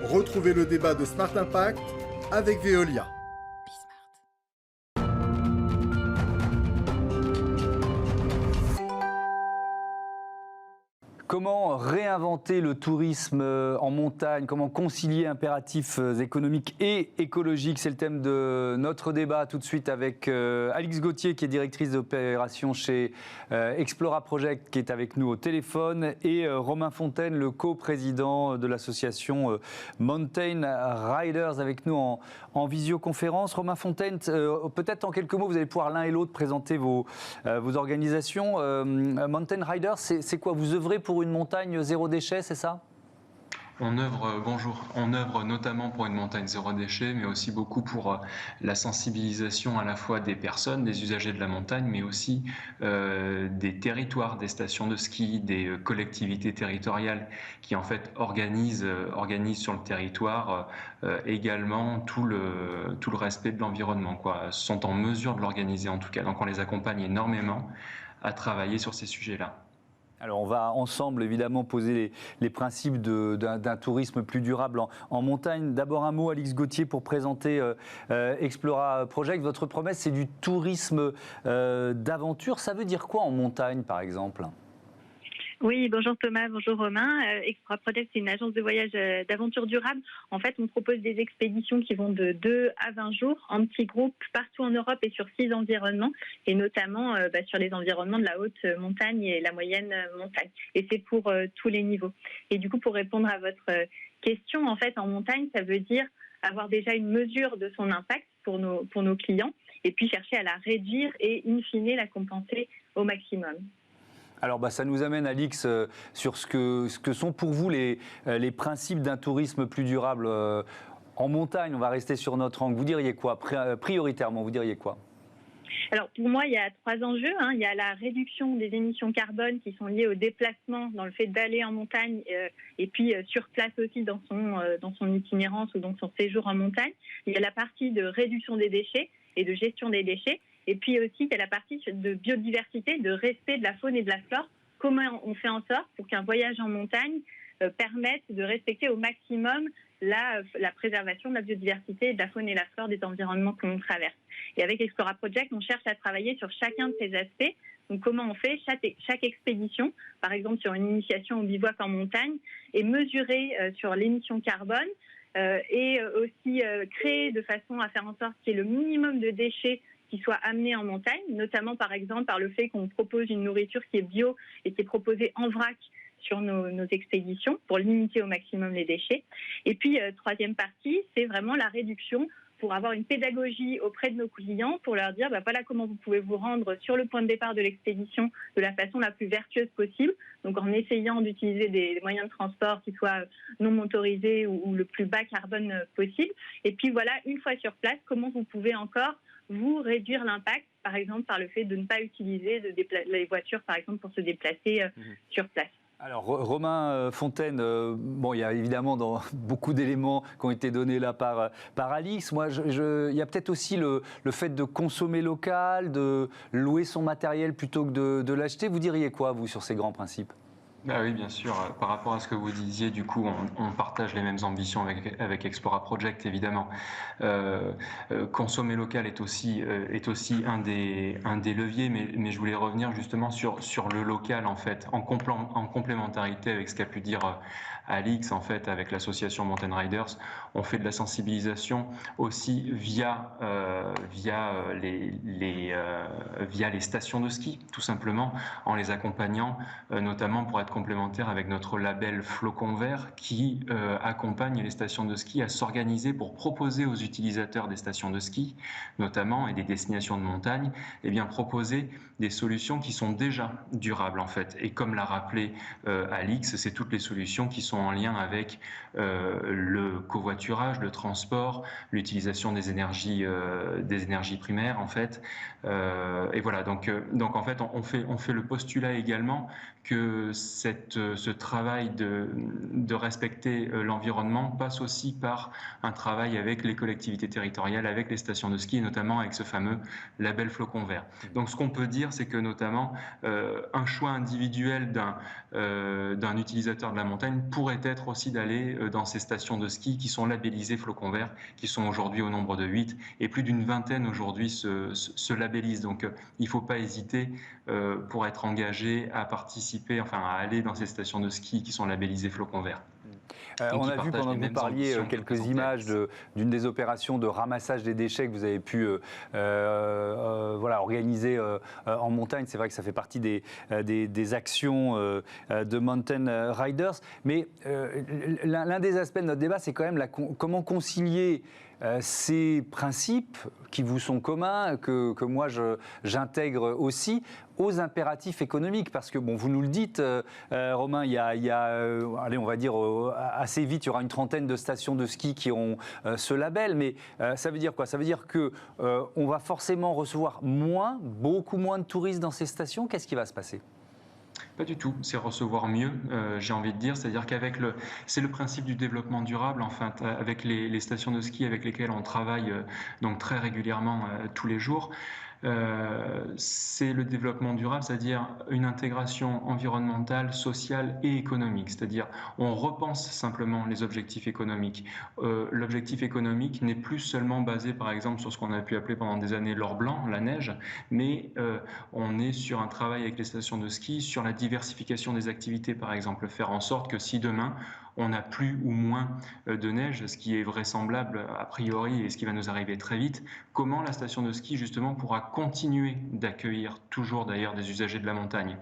Retrouvez le débat de Smart Impact avec Veolia. Comment réinventer le tourisme en montagne? Comment concilier impératifs économiques et écologiques? C'est le thème de notre débat tout de suite avec Alix Gauthier, qui est directrice d'opération chez Explora Project, qui est avec nous au téléphone, et Romain Fontaine, le co-président de l'association Mountain Riders, avec nous en visioconférence. Romain Fontaine, peut-être en quelques mots, vous allez pouvoir l'un et l'autre présenter vos organisations. Mountain Riders, c'est quoi? Vous œuvrez pour une montagne zéro déchet, c'est ça? On œuvre notamment pour une montagne zéro déchet, mais aussi beaucoup pour la sensibilisation à la fois des personnes, des usagers de la montagne, mais aussi des territoires, des stations de ski, des collectivités territoriales qui en fait organisent sur le territoire également tout le respect de l'environnement, quoi, sont en mesure de l'organiser en tout cas. Donc on les accompagne énormément à travailler sur ces sujets-là. Alors on va ensemble évidemment poser les principes d'un tourisme plus durable en montagne. D'abord un mot, Alix Gauthier, pour présenter Explora Project. Votre promesse, c'est du tourisme d'aventure. Ça veut dire quoi en montagne, par exemple ? Oui, bonjour Thomas, bonjour Romain. Explora Project, c'est une agence de voyage d'aventure durable. En fait, on propose des expéditions qui vont de 2 à 20 jours en petits groupes partout en Europe et sur 6 environnements, et notamment sur les environnements de la haute montagne et la moyenne montagne. Et c'est pour tous les niveaux. Et du coup, pour répondre à votre question, en fait, en montagne, ça veut dire avoir déjà une mesure de son impact pour nos clients, et puis chercher à la réduire et, in fine, la compenser au maximum. Alors ça nous amène, Alix, sur ce que sont pour vous les principes d'un tourisme plus durable en montagne. On va rester sur notre angle. Vous diriez quoi, prioritairement, vous diriez quoi ? Alors pour moi, il y a 3 enjeux. Il y a la réduction des émissions carbone qui sont liées au déplacement, dans le fait d'aller en montagne, et puis sur place aussi dans son itinérance ou dans son séjour en montagne. Il y a la partie de réduction des déchets et de gestion des déchets. Et puis aussi, il y a la partie de biodiversité, de respect de la faune et de la flore. Comment on fait en sorte pour qu'un voyage en montagne permette de respecter au maximum la préservation de la biodiversité, de la faune et la flore des environnements que l'on traverse. Et avec Explora Project, on cherche à travailler sur chacun de ces aspects. Donc comment on fait chaque expédition, par exemple sur une initiation au bivouac en montagne, est mesurée sur l'émission carbone, et aussi créée de façon à faire en sorte qu'il y ait le minimum de déchets qui soit amené en montagne, notamment par exemple par le fait qu'on propose une nourriture qui est bio et qui est proposée en vrac sur nos expéditions pour limiter au maximum les déchets. Et puis, troisième partie, c'est vraiment la réduction pour avoir une pédagogie auprès de nos clients, pour leur dire voilà comment vous pouvez vous rendre sur le point de départ de l'expédition de la façon la plus vertueuse possible, donc en essayant d'utiliser des moyens de transport qui soient non motorisés ou le plus bas carbone possible. Et puis voilà, une fois sur place, comment vous pouvez encore vous réduire l'impact, par exemple par le fait de ne pas utiliser les voitures, par exemple, pour se déplacer sur place. Alors Romain Fontaine, il y a évidemment beaucoup d'éléments qui ont été donnés là par Alix. Moi, il y a peut-être aussi le fait de consommer local, de louer son matériel plutôt que de l'acheter. Vous diriez quoi, vous, sur ces grands principes ? Oui, bien sûr. Par rapport à ce que vous disiez, du coup, on partage les mêmes ambitions avec Explora Project, évidemment. Consommer local est aussi un des leviers, mais je voulais revenir justement sur le local, en fait, en complémentarité avec ce qu'a pu dire Alix, en fait, avec l'association Mountain Riders. On fait de la sensibilisation aussi via les stations de ski, tout simplement, en les accompagnant, notamment pour être complémentaire avec notre label Flocon Vert qui accompagne les stations de ski à s'organiser pour proposer aux utilisateurs des stations de ski, notamment, et des destinations de montagne, proposer des solutions qui sont déjà durables, en fait. Et comme l'a rappelé Alix, c'est toutes les solutions qui sont en lien avec le covoiturage, le transport, l'utilisation des énergies primaires, en fait. Et voilà, donc en fait, on fait le postulat également que ce travail de respecter l'environnement passe aussi par un travail avec les collectivités territoriales, avec les stations de ski, et notamment avec ce fameux label Flocon Vert. Donc ce qu'on peut dire, c'est que notamment un choix individuel d'un utilisateur de la montagne pourrait pourrait être aussi d'aller dans ces stations de ski qui sont labellisées Flocon Vert, qui sont aujourd'hui au nombre de 8, et plus d'une vingtaine aujourd'hui se labellisent. Donc il ne faut pas hésiter pour être engagé à participer, enfin à aller dans ces stations de ski qui sont labellisées Flocon Vert. On a vu pendant que vous parliez quelques images d'une des opérations de ramassage des déchets que vous avez pu organiser en montagne. C'est vrai que ça fait partie des actions de Mountain Riders. Mais l'un des aspects de notre débat, c'est quand même comment concilier ces principes qui vous sont communs, que moi j'intègre aussi, aux impératifs économiques. Parce que, bon, vous nous le dites, Romain, il y a allez, on va dire, assez vite, il y aura une trentaine de stations de ski qui ont ce label. Mais ça veut dire quoi? Ça veut dire qu'on va forcément recevoir beaucoup moins de touristes dans ces stations. Qu'est-ce qui va se passer? Pas du tout, c'est recevoir mieux, j'ai envie de dire, c'est-à-dire c'est le principe du développement durable, enfin, avec les stations de ski avec lesquelles on travaille donc très régulièrement tous les jours. C'est le développement durable, c'est-à-dire une intégration environnementale, sociale et économique, c'est-à-dire on repense simplement les objectifs économiques. L'objectif économique n'est plus seulement basé par exemple sur ce qu'on a pu appeler pendant des années l'or blanc, la neige, mais on est sur un travail avec les stations de ski, sur la diversification des activités par exemple, faire en sorte que si demain on n'a plus ou moins de neige, ce qui est vraisemblable a priori et ce qui va nous arriver très vite, comment la station de ski justement pourra continuer d'accueillir toujours d'ailleurs des usagers de la montagne.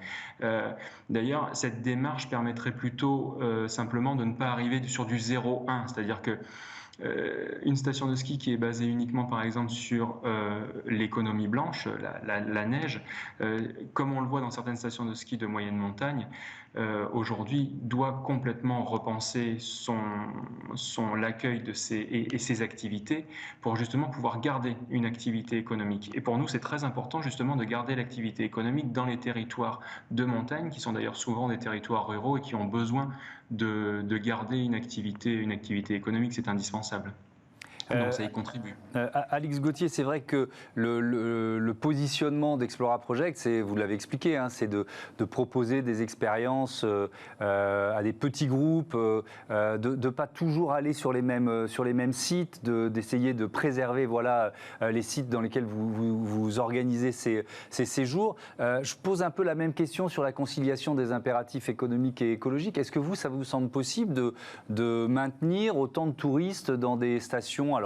D'ailleurs, cette démarche permettrait plutôt simplement de ne pas arriver sur du 0-1, c'est-à-dire que une station de ski qui est basée uniquement par exemple sur l'économie blanche, la neige, comme on le voit dans certaines stations de ski de moyenne montagne, aujourd'hui doit complètement repenser l'accueil de ses activités pour justement pouvoir garder une activité économique. Et pour nous, c'est très important justement de garder l'activité économique dans les territoires de montagne, qui sont d'ailleurs souvent des territoires ruraux et qui ont besoin de garder une activité économique, c'est indispensable. Donc ça y contribue. Alix Gauthier, c'est vrai que le positionnement d'Explora Project, vous l'avez expliqué, hein, c'est de proposer des expériences à des petits groupes, de ne pas toujours aller sur les mêmes sites, d'essayer de préserver les sites dans lesquels vous organisez ces séjours. Je pose un peu la même question sur la conciliation des impératifs économiques et écologiques. Est-ce que ça vous semble possible de maintenir autant de touristes dans des stations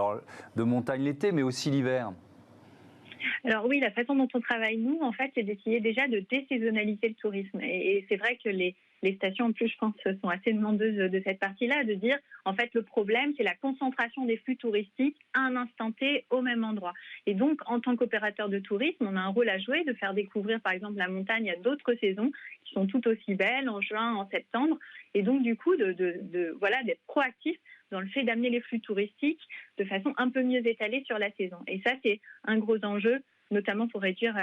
de montagne l'été, mais aussi l'hiver? Alors oui, la façon dont on travaille, nous, en fait, c'est d'essayer déjà de désaisonnaliser le tourisme. Et c'est vrai que les stations, en plus, je pense, sont assez demandeuses de cette partie-là, de dire, en fait, le problème, c'est la concentration des flux touristiques à un instant T au même endroit. Et donc, en tant qu'opérateur de tourisme, on a un rôle à jouer de faire découvrir, par exemple, la montagne à d'autres saisons qui sont tout aussi belles, en juin, en septembre. Et donc, du coup, d'être proactif dans le fait d'amener les flux touristiques de façon un peu mieux étalée sur la saison. Et ça, c'est un gros enjeu, notamment pour réussir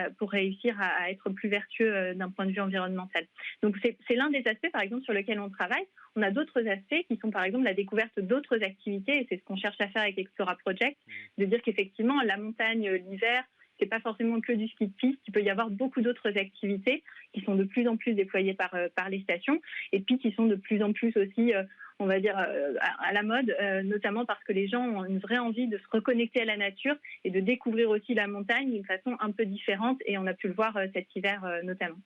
à être plus vertueux d'un point de vue environnemental. Donc c'est l'un des aspects, par exemple, sur lequel on travaille. On a d'autres aspects qui sont, par exemple, la découverte d'autres activités, et c'est ce qu'on cherche à faire avec l'Explora Project, de dire qu'effectivement, la montagne, l'hiver, c'est pas forcément que du ski de piste. Il peut y avoir beaucoup d'autres activités qui sont de plus en plus déployées par les stations, et puis qui sont de plus en plus aussi on va dire, à la mode, notamment parce que les gens ont une vraie envie de se reconnecter à la nature et de découvrir aussi la montagne d'une façon un peu différente, et on a pu le voir cet hiver notamment.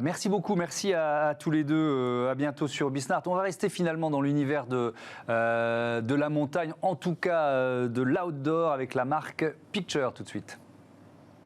Merci beaucoup, merci à tous les deux, à bientôt sur Bisnart. On va rester finalement dans l'univers de la montagne, en tout cas de l'outdoor avec la marque Picture tout de suite.